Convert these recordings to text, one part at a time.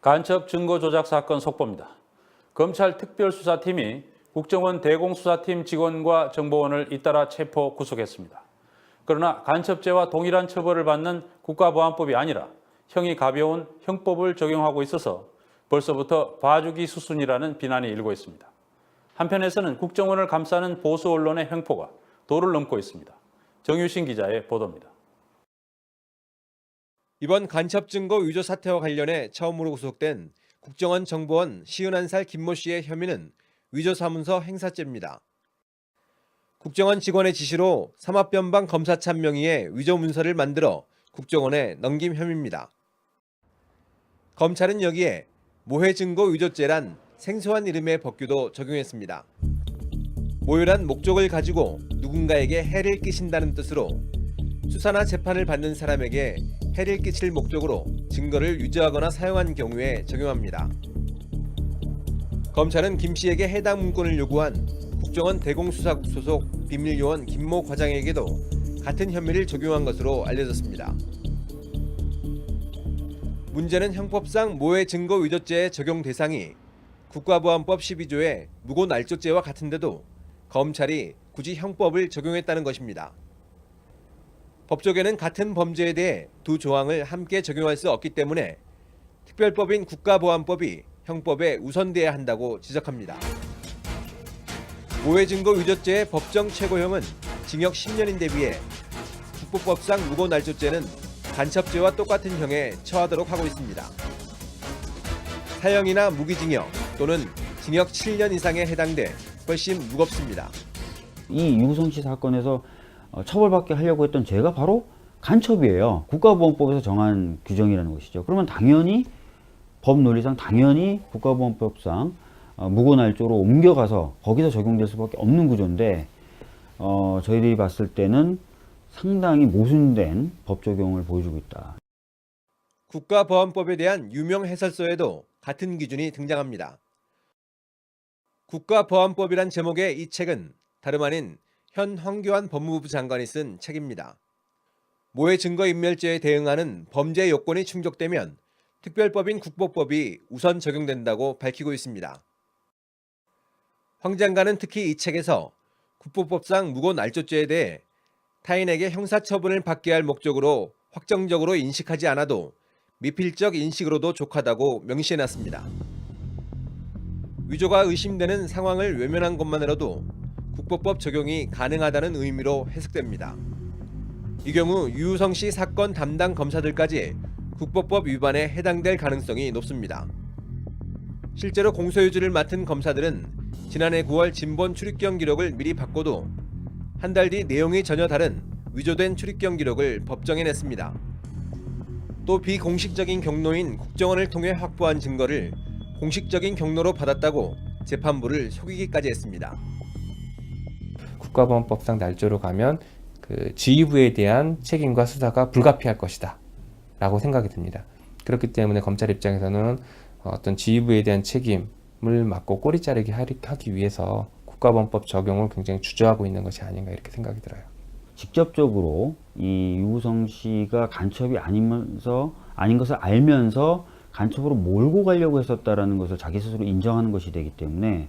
간첩 증거 조작 사건 속보입니다. 검찰 특별수사팀이 국정원 대공수사팀 직원과 정보원을 잇따라 체포 구속했습니다. 그러나 간첩죄와 동일한 처벌을 받는 국가보안법이 아니라 형이 가벼운 형법을 적용하고 있어서 벌써부터 봐주기 수순이라는 비난이 일고 있습니다. 한편에서는 국정원을 감싸는 보수 언론의 횡포가 도를 넘고 있습니다. 정유신 기자의 보도입니다. 이번 간첩 증거 위조 사태와 관련해 처음으로 구속된 국정원 정보원 51살 김모 씨의 혐의는 위조 사문서 행사죄입니다. 국정원 직원의 지시로 삼합변방 검사참 명의의 위조 문서를 만들어 국정원에 넘김 혐의입니다. 검찰은 여기에 모해 증거 위조죄란 생소한 이름의 법규도 적용했습니다. 모혈한 목적을 가지고 누군가에게 해를 끼친다는 뜻으로 수사나 재판을 받는 사람에게 해를 끼칠 목적으로 증거를 유지하거나 사용한 경우에 적용합니다. 검찰은 김 씨에게 해당 문건을 요구한 국정원 대공수사국 소속 비밀요원 김모 과장에게도 같은 혐의를 적용한 것으로 알려졌습니다. 문제는 형법상 모해 증거 위조죄의 적용 대상이 국가보안법 12조의 무고날조죄와 같은데도 검찰이 굳이 형법을 적용했다는 것입니다. 법조계는 같은 범죄에 대해 두 조항을 함께 적용할 수 없기 때문에 특별법인 국가보안법이 형법에 우선돼야 한다고 지적합니다. 모해 증거 위조죄의 법정 최고형은 징역 10년인데 비해 국보법상 무고날조죄는 간첩죄와 똑같은 형에 처하도록 하고 있습니다. 사형이나 무기징역 또는 징역 7년 이상에 해당돼 훨씬 무겁습니다. 이 유우성 씨 사건에서 처벌받게 하려고 했던 죄가 바로 간첩이에요. 국가보안법에서 정한 규정이라는 것이죠. 그러면 당연히 법 논리상 당연히 국가보안법상 무고날조로 옮겨가서 거기서 적용될 수밖에 없는 구조인데 저희들이 봤을 때는 상당히 모순된 법 적용을 보여주고 있다. 국가보안법에 대한 유명 해설서에도 같은 기준이 등장합니다. 국가보안법이란 제목의 이 책은 다름 아닌 현 황교안 법무부 장관이 쓴 책입니다. 모해 증거인멸죄에 대응하는 범죄 요건이 충족되면 특별법인 국보법이 우선 적용된다고 밝히고 있습니다. 황 장관은 특히 이 책에서 국보법상 무고날조죄에 대해 타인에게 형사처분을 받게 할 목적으로 확정적으로 인식하지 않아도 미필적 인식으로도 족하다고 명시해놨습니다. 위조가 의심되는 상황을 외면한 것만으로도 국보법 적용이 가능하다는 의미로 해석됩니다. 이 경우 유우성 씨 사건 담당 검사들까지 국보법 위반에 해당될 가능성이 높습니다. 실제로 공소유지를 맡은 검사들은 지난해 9월 진본 출입경 기록을 미리 받고도 한 달 뒤 내용이 전혀 다른 위조된 출입경 기록을 법정에 냈습니다. 또 비공식적인 경로인 국정원을 통해 확보한 증거를 공식적인 경로로 받았다고 재판부를 속이기까지 했습니다. 국가보안법상 날조로 가면 그 지휘부에 대한 책임과 수사가 불가피할 것이다 라고 생각이 듭니다. 그렇기 때문에 검찰 입장에서는 어떤 지휘부에 대한 책임을 맡고 꼬리 자르기 하기 위해서 국가보안법 적용을 굉장히 주저하고 있는 것이 아닌가 이렇게 생각이 들어요. 직접적으로 이 유우성 씨가 간첩이 아닌 것을 알면서 간첩으로 몰고 가려고 했었다라는 것을 자기 스스로 인정하는 것이 되기 때문에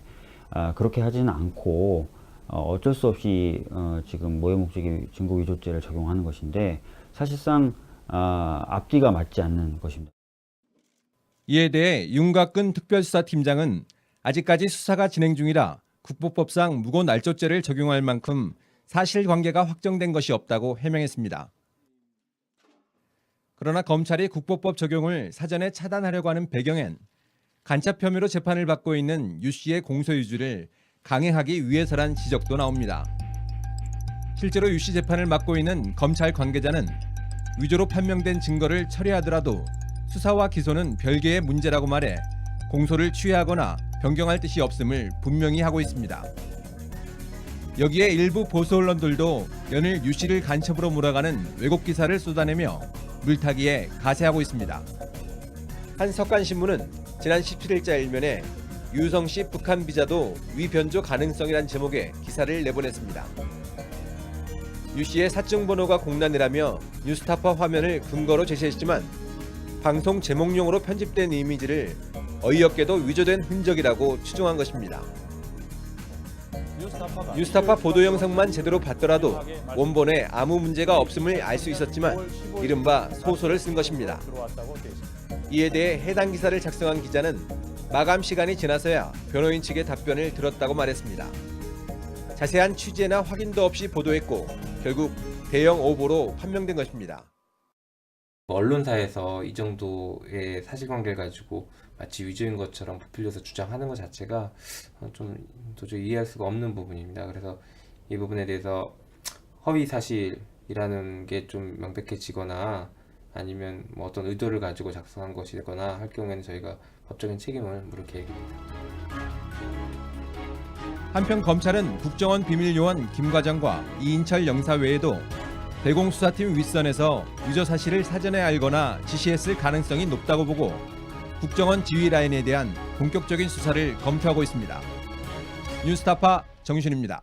그렇게 하지는 않고 어쩔 수 없이 지금 모해 목적의 증거 위조죄를 적용하는 것인데 사실상 앞뒤가 맞지 않는 것입니다. 이에 대해 윤곽근 특별수사팀장은 아직까지 수사가 진행 중이라 국보법상 무고날조죄를 적용할 만큼 사실관계가 확정된 것이 없다고 해명했습니다. 그러나 검찰이 국보법 적용을 사전에 차단하려고 하는 배경엔 간첩 혐의로 재판을 받고 있는 유 씨의 공소유지를 강행하기 위해서란 지적도 나옵니다. 실제로 유 씨 재판을 맡고 있는 검찰 관계자는 위조로 판명된 증거를 처리하더라도 수사와 기소는 별개의 문제라고 말해 공소를 취하하거나 변경할 뜻이 없음을 분명히 하고 있습니다. 여기에 일부 보수 언론들도 연일 유 씨를 간첩으로 몰아가는 왜곡 기사를 쏟아내며 물타기에 가세하고 있습니다. 한 석간신문은 지난 17일자 일면에 유우성 씨 북한 비자도 위변조 가능성이란 제목의 기사를 내보냈습니다. 유 씨의 사증 번호가 공란이라며 뉴스타파 화면을 근거로 제시했지만 방송 제목용으로 편집된 이미지를 어이없게도 위조된 흔적이라고 추정한 것입니다. 뉴스타파 보도 영상만 제대로 봤더라도 원본에 아무 문제가 없음을 알 수 있었지만 이른바 소설을 쓴 것입니다. 이에 대해 해당 기사를 작성한 기자는 마감 시간이 지나서야 변호인 측의 답변을 들었다고 말했습니다. 자세한 취재나 확인도 없이 보도했고 결국 대형 오보로 판명된 것입니다. 언론사에서 이 정도의 사실관계를 가지고 마치 위조인 것처럼 부풀려서 주장하는 것 자체가 좀 도저히 이해할 수가 없는 부분입니다. 그래서 이 부분에 대해서 허위 사실이라는 게 좀 명백해지거나 아니면 뭐 어떤 의도를 가지고 작성한 것이거나 할 경우에는 저희가 법적인 책임을 물을 계획입니다. 한편 검찰은 국정원 비밀요원 김 과장과 이인철 영사 외에도 대공수사팀 윗선에서 위조 사실을 사전에 알거나 지시했을 가능성이 높다고 보고 국정원 지휘 라인에 대한 본격적인 수사를 검토하고 있습니다. 뉴스타파 정윤입니다.